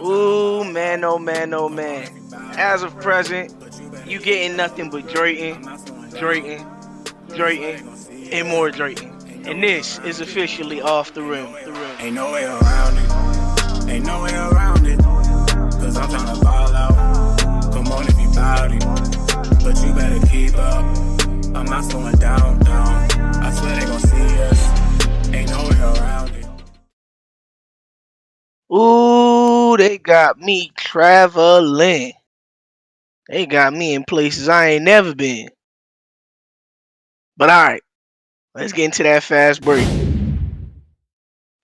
Ooh, man, oh man, oh man. As of present, you getting nothing but Drayton, Drayton, Drayton, and more Drayton. And this is officially off the rim. Ain't no way around it. Ain't no way around it. Cause I'm tryna ball out. Come on if you bout it. But you better keep up. I'm not slowing down. I swear they gon' see us. Ain't no way around it. Ooh, they got me traveling. They got me in places I ain't never been. But alright, let's get into that fast break.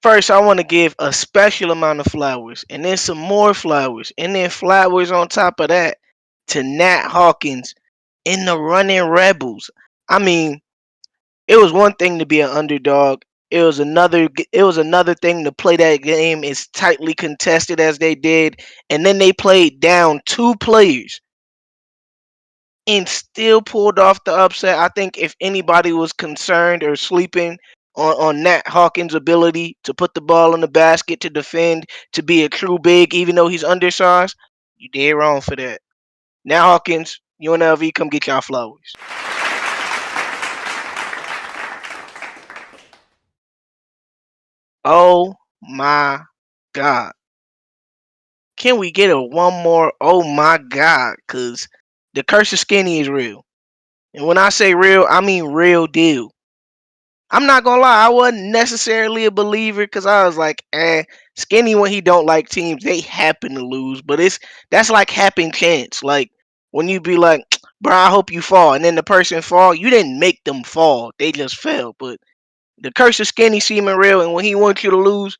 First, I want to give a special amount of flowers, and then some more flowers, and then flowers on top of that to Nat Hawkins in the running Rebels. I mean, it was one thing to be an underdog. It was another thing to play that game as tightly contested as they did, and then they played down two players and still pulled off the upset. I think if anybody was concerned or sleeping on Nat Hawkins' ability to put the ball in the basket, to defend, to be a true big, even though he's undersized, you dead wrong for that. Nat Hawkins, UNLV, come get y'all flowers. Oh my God. Can we get a one more? Oh my God. Because the curse of skinny is real. And when I say real, I mean real deal. I'm not gonna lie, I wasn't necessarily a believer because I was like, Skinny when he don't like teams, they happen to lose. But that's like happen chance. Like when you be like, bro, I hope you fall, and then the person fall, you didn't make them fall, they just fell. But the curse of Skinny seeming real, and when he wants you to lose,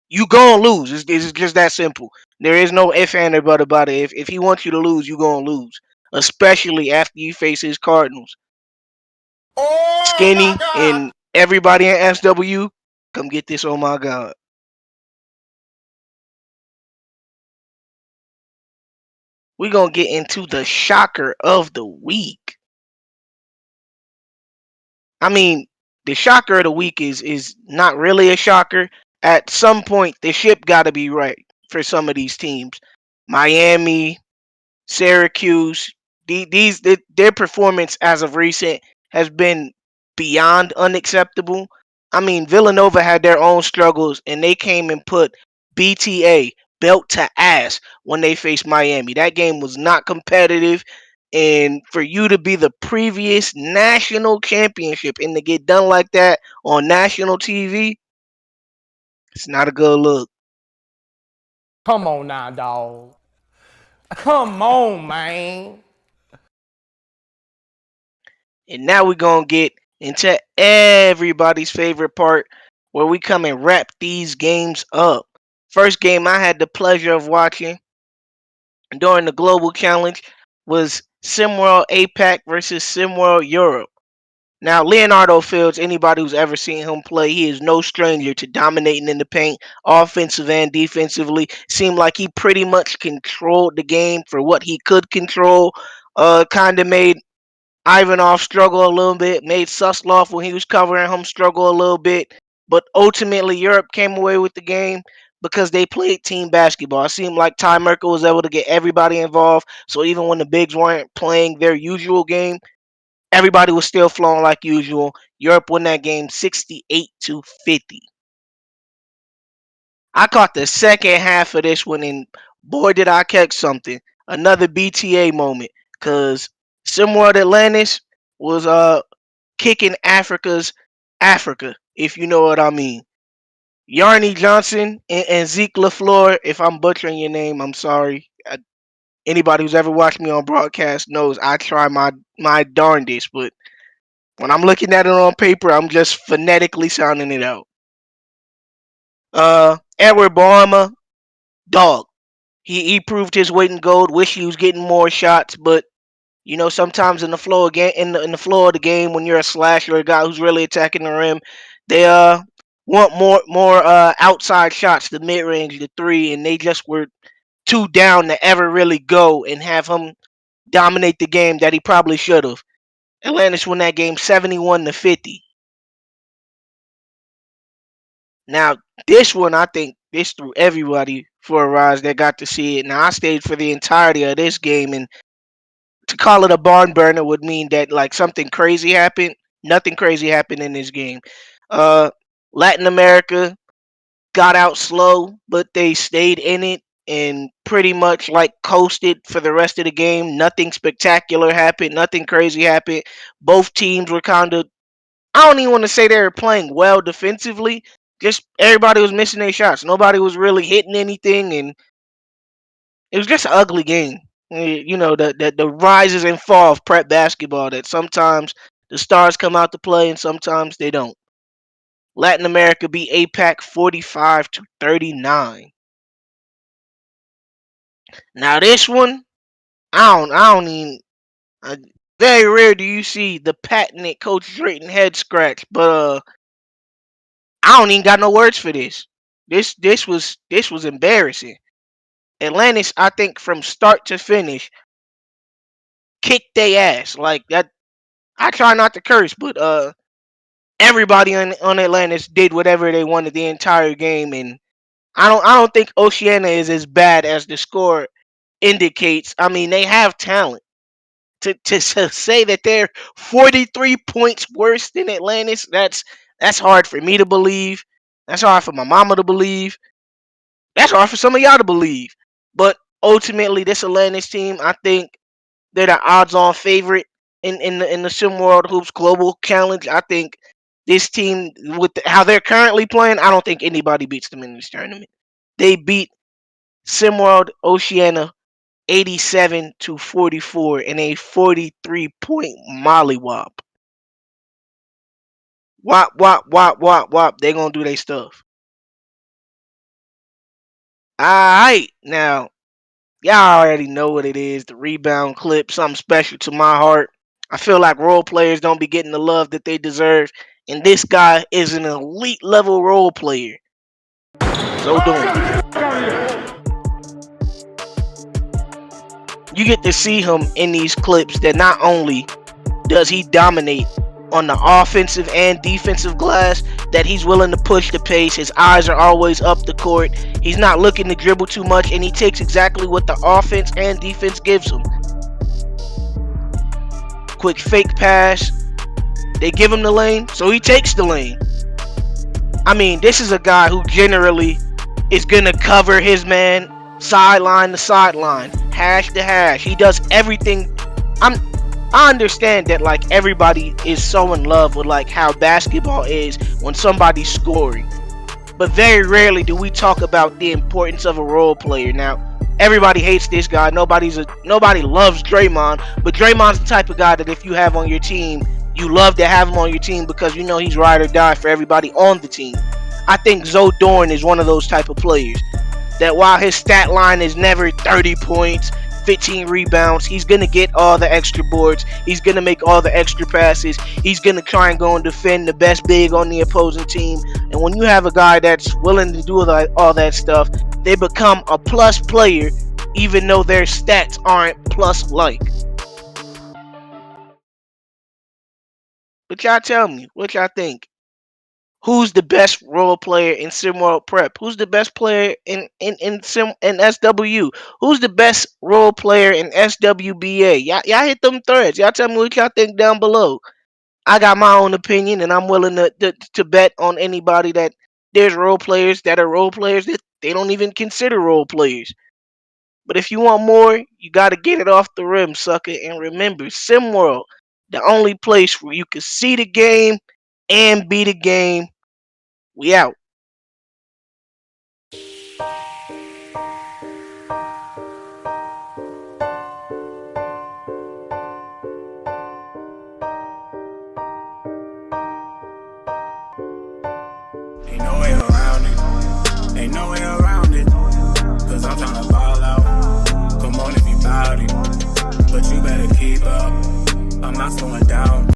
you gonna lose. It's just that simple. There is no if and or but about it. If he wants you to lose, you gonna lose. Especially after you face his Cardinals. Oh my Skinny God! and everybody in SW, come get this. Oh my God. We're gonna get into the shocker of the week. I mean, the shocker of the week is not really a shocker. At some point, the ship gotta be right for some of these teams. Miami, Syracuse, their performance as of recent has been beyond unacceptable. I mean, Villanova had their own struggles, and they came and put BTA belt to ass when they faced Miami. That game was not competitive, and for you to be the previous national championship and to get done like that on national TV, it's not a good look. Come on now, dog. Come on, man. And now we're going to get into everybody's favorite part where we come and wrap these games up. First game I had the pleasure of watching during the Global Challenge was SimWorld APAC versus SimWorld Europe. Now, Leonardo Fields, anybody who's ever seen him play, he is no stranger to dominating in the paint, offensive and defensively. Seemed like he pretty much controlled the game for what he could control. Kind of made Ivanov struggle a little bit, made Suslov when he was covering him struggle a little bit, but ultimately Europe came away with the game because they played team basketball. It seemed like Ty Merkel was able to get everybody involved, so even when the bigs weren't playing their usual game, everybody was still flowing like usual. Europe won that game 68-50. I caught the second half of this one, and boy, did I catch something. Another BTA moment, because SimWorld Atlantis was kicking Africa's Africa, if you know what I mean. Yarny Johnson and Zeke LaFleur, if I'm butchering your name, I'm sorry. Anybody who's ever watched me on broadcast knows I try my darndest, but when I'm looking at it on paper, I'm just phonetically sounding it out. Edward Boama, dog. He proved his weight in gold. Wish he was getting more shots, but you know sometimes in the flow again in the flow of the game when you're a slasher, a guy who's really attacking the rim, they want more outside shots, the mid range, the three, and they just were too down to ever really go and have him dominate the game that he probably should have. Atlantis won that game 71-50. Now, this one, I think this threw everybody for a rise that got to see it. Now I stayed for the entirety of this game, and to call it a barn burner would mean that like something crazy happened. Nothing crazy happened in this game. Uh, Latin America got out slow, but they stayed in it and pretty much like coasted for the rest of the game. Nothing spectacular happened. Nothing crazy happened. Both teams were kind of, I don't even want to say they were playing well defensively. Just everybody was missing their shots. Nobody was really hitting anything, and it was just an ugly game. You know, the rises and fall of prep basketball, that sometimes the stars come out to play and sometimes they don't. Latin America beat APAC 45-39. Now this one, I don't even. Uh, Very rare do you see the patented Coach Drayton head scratch, but I don't even got no words for this. This was embarrassing. Atlantis, I think from start to finish, kicked their ass like that. I try not to curse, but everybody on Atlantis did whatever they wanted the entire game, and I don't think Oceania is as bad as the score indicates. I mean, they have talent. To say that they're 43 points worse than Atlantis, that's hard for me to believe. That's hard for my mama to believe. That's hard for some of y'all to believe. But ultimately, this Atlantis team, I think they're the odds-on favorite in the SimWorld Hoops Global Challenge. I think this team, with how they're currently playing, I don't think anybody beats them in this tournament. They beat SimWorld Oceania 87-44 in a 43-point mollywop. Wop, wop, wop, wop, wop. They gonna do their stuff. Alright, now, y'all already know what it is. The rebound clip, something special to my heart. I feel like role players don't be getting the love that they deserve. And this guy is an elite level role player. So Zorn. You get to see him in these clips that not only does he dominate on the offensive and defensive glass, that he's willing to push the pace. His eyes are always up the court. He's not looking to dribble too much, and he takes exactly what the offense and defense gives him. Quick fake pass. They give him the lane, so he takes the lane. I mean, this is a guy who generally is going to cover his man sideline to sideline, hash to hash. He does everything. I understand that like everybody is so in love with like how basketball is when somebody's scoring, but very rarely do we talk about the importance of a role player. Now, everybody hates this guy. Nobody loves Draymond, but Draymond's the type of guy that if you have on your team, you love to have him on your team because you know he's ride or die for everybody on the team. I think Zorn is one of those type of players that while his stat line is never 30 points, 15 rebounds, he's going to get all the extra boards. He's going to make all the extra passes. He's going to try and go and defend the best big on the opposing team. And when you have a guy that's willing to do all that stuff, they become a plus player even though their stats aren't plus-like. But y'all tell me, what y'all think? Who's the best role player in SimWorld Prep? Who's the best player in SW? Who's the best role player in SWBA? Y'all hit them threads. Y'all tell me what y'all think down below. I got my own opinion, and I'm willing to bet on anybody that there's role players that are role players that they don't even consider role players. But if you want more, you got to get it off the rim, sucker. And remember, SimWorld, the only place where you can see the game and be the game. We out. Ain't no way around it. Ain't no way around it. Cause I'm tryna ball out. Come on if you bout it. But you better keep up. I'm not slowing down.